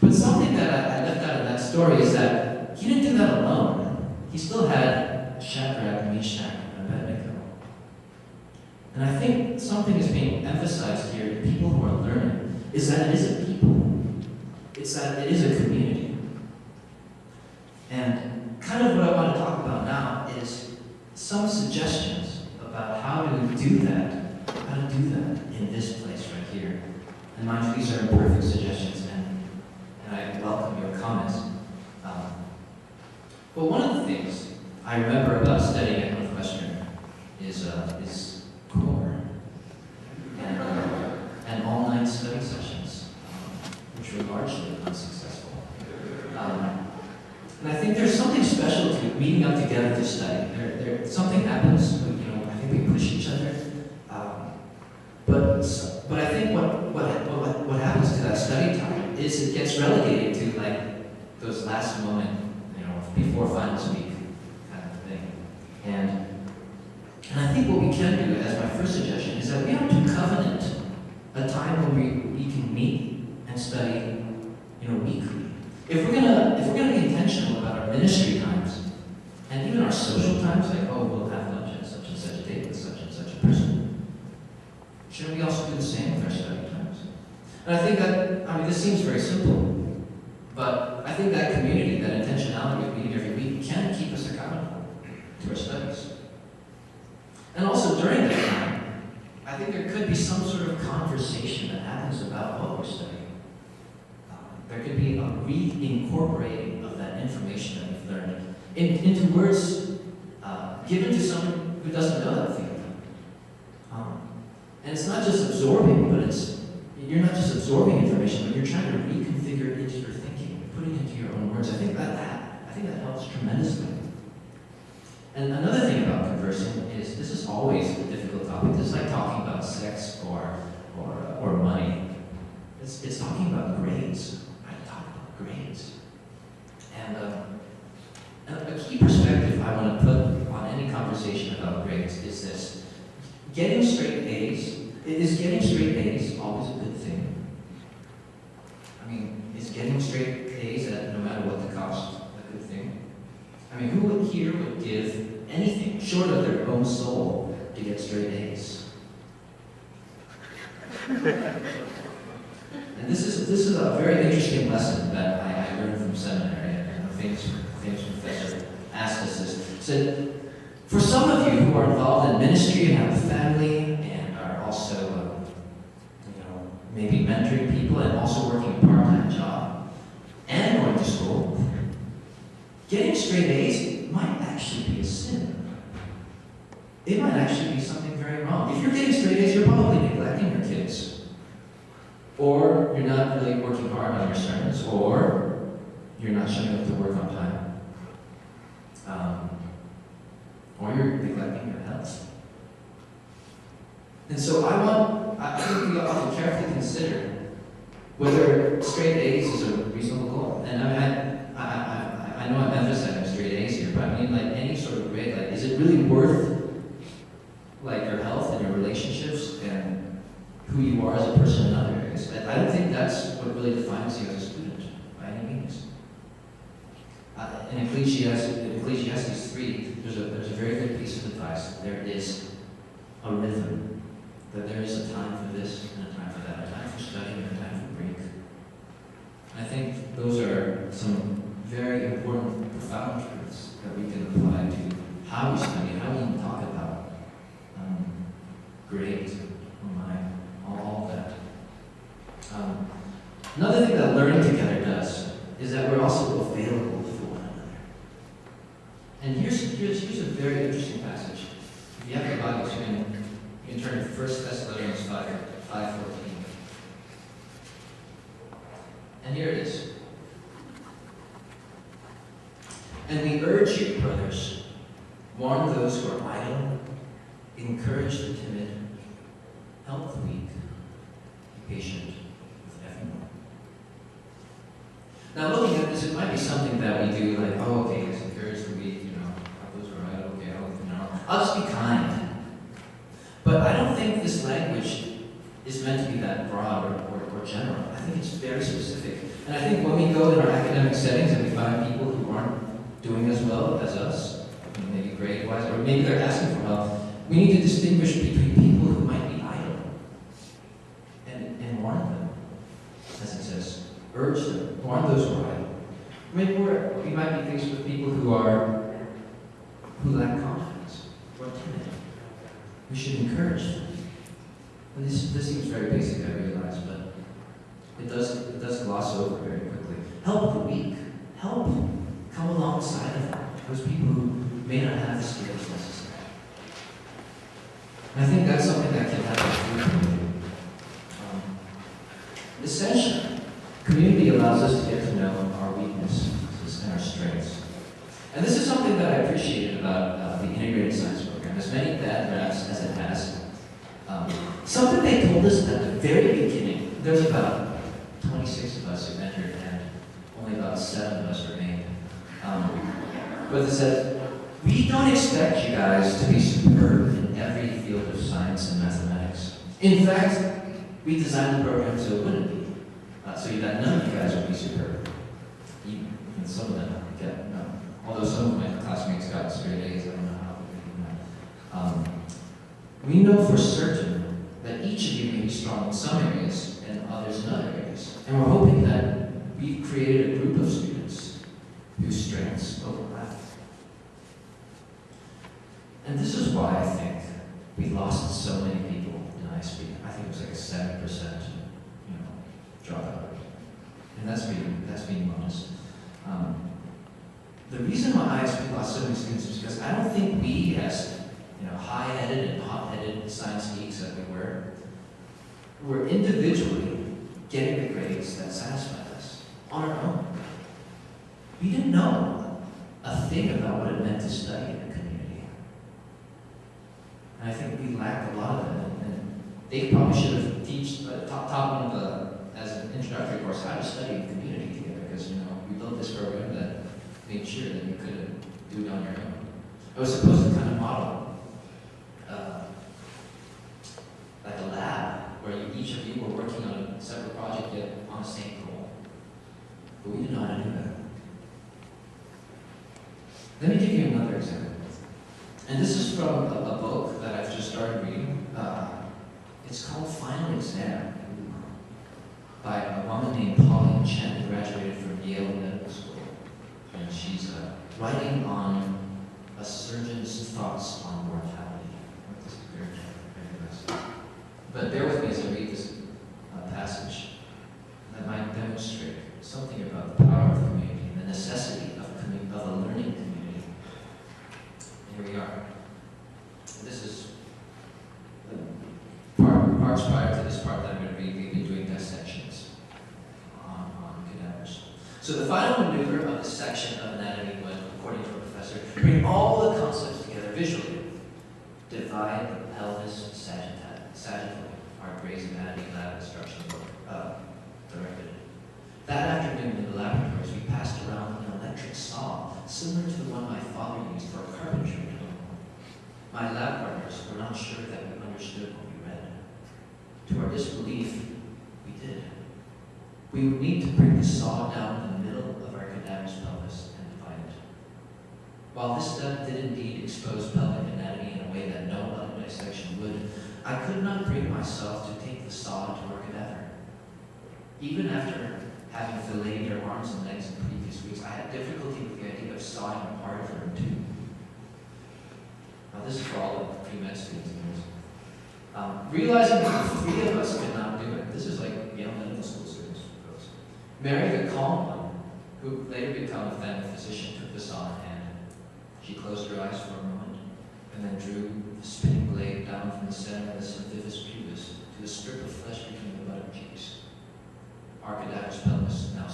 But something that I left out of that story is that he didn't do that alone. He still had Shadrach, Meshach, and Abednego. And I think something is being emphasized here to people who are learning is that it is a people. It's that it is a community. And kind of what I want to talk about now is some suggestions about how to do that in this place right here. And mind you, these are imperfect suggestions, and I welcome your comments. But one of the things I remember about studying at Northwestern is core and all-night study sessions, which were largely unsuccessful. And I think there's something special to meeting up together to study. Something happens, I think we push each other. But I think what happens to that study time is it gets relegated to like those last moment, before finals week kind of thing. And I think what we can do, as my first suggestion, is that we have to covenant a time when we can meet and study, weekly. If we're gonna be intentional about our ministry times and even our social times, like we'll have lunch at such and such a date with such and such a person, shouldn't we also do the same with our study times? And I think that this seems very simple, but I think that community, that intentionality of meeting every week, can keep us accountable to our studies. And also during that time, I think there could be some sort of conversation that happens about what we're studying. There could be a reincorporating of that information that we've learned into words given to someone who doesn't know that field. And it's not just absorbing, but you're not just absorbing information, but you're trying to reconfigure it into your thinking, putting it into your own words. I think that helps tremendously. And another thing about conversing is this is always a difficult topic. This is like talking about sex or money. It's talking about grades. Right? Talk about grades. And a key perspective I want to put on any conversation about grades is this. Getting straight A's, is getting straight A's always a good thing? Is getting straight A's no matter what the cost a good thing? Who here would give anything short of their own soul to get straight A's? And this is a very interesting lesson that I learned from seminary, and a famous professor asked us this. He said, for some of you who are involved in ministry and have a family and are also, maybe mentoring people and also working a part-time job and going to school, getting straight A's might actually be a sin. It might actually be something very wrong. If you're getting straight A's, you're probably neglecting your kids. Or you're not really working hard on your sermons, or you're not showing up to work on time. Or you're neglecting your health. And so I think we ought to carefully consider whether straight A's is a reasonable goal. And I know I'm emphasizing straight A's here, but any sort of grade, is it really worth your health and your relationships and who you are as a person in other areas? I don't think that's what really defines you as a student by any means. In Ecclesiastes 3, there's a very good piece of advice. There is a rhythm, that there is a time for this and a time for that, a time for studying and a time for break. I think those are some very important, profound truths that we can apply to how we study, how we talk about grades, all that. Another thing that learning together does is that we're also available for one another. And here's a very interesting passage. If you have your Bibles, you can turn to 1 Thessalonians 5:14. And here it is. And we urge you, brothers, warn those who are idle, encourage the timid, help the weak, be patient with everyone. Now, looking at this, it might be something that we do, okay, let's encourage the weak, help those who are idle, okay, I'll just be kind. But I don't think this language is meant to be that broad or general. I think it's very specific. And I think when we go in our academic settings and we find people who aren't doing as well as us, maybe grade-wise, or maybe they're asking for help, we need to distinguish between people who might be idle and warn them, as it says, urge them, warn those who are idle. Maybe we might be faced with people who lack confidence, or timid. We should encourage them. And this seems very basic, I realize, but it does gloss over very quickly. Help the weak. Help. Come alongside of them. Those people who may not have the skills necessary. And I think that's something that can happen through community. Essentially, community allows us to get to know our weaknesses and our strengths. And this is something that I appreciated about the integrated science program. As many bad raps as it has, something they told us at the very beginning, there's about 26 of us who entered and only about 7 of us remained. But they said, we don't expect you guys to be superb in every field of science and mathematics. In fact, we designed the program so it wouldn't be. So that none of you guys would be superb. Even some of them get, no. Although some of my classmates got straight A's, I don't know how. We know for certain that each of you may be strong in some areas and others in other areas. And we're hoping that we've created a group of students whose strengths overlap. And this is why I think we lost so many people in ISP. I think it was like a 7%, dropout rate. And that's being honest. The reason why ISP lost so many students is because I don't think we, as high-headed and hot-headed science geeks that we were individually getting the grades that satisfied us on our own. We didn't know a thing about what it meant to study in a community. And I think we lacked a lot of it. And they probably should have taught me as an introductory course how to study in community together, because we built this program that made sure that you couldn't do it on your own. It was supposed to kind of model like a lab where each of you were working on a separate project yet on the same goal. But we didn't know how to do that. Let me give you another example. And this is from a book that I've just started reading. It's called Final Exam by a woman named Pauline Chen, who graduated from Yale Medical School. And she's writing on a surgeon's thoughts on mortality. This is very nice. But bear with me as I read this passage that might demonstrate something about the power of community and the necessity of a learning community. Here we are. This is parts prior to this part that I'm going to read. We've been doing dissections on cadavers. So the final maneuver of this section of anatomy was, according to a professor, bring all the concepts together visually. Divide the pelvis sagittally, our Gray's Anatomy lab instruction book directed. That afternoon in the laboratories, we passed around an electric saw similar to the one my father used for carpentry at home. My lab partners were not sure that we understood what we read. To our disbelief, we did. We would need to bring the saw down the middle of our cadaver's pelvis and divide it. While this step did indeed expose pelvic anatomy in a way that no other dissection would, I could not bring myself to take the saw to our cadaver. Even after having filleted their arms and legs in previous weeks, I had difficulty with the idea of sawing apart her in two. Now this is for all the pre-med students. Realizing that the 3 of us could not do it, this is like Yale Medical School students. Mary, the calm one, who later became a family physician, took the saw in hand. She closed her eyes for a moment, and then drew the spinning blade down from the center of the symphysis pubis to the strip of flesh between the buttock cheeks. Our cadaver's pelvis now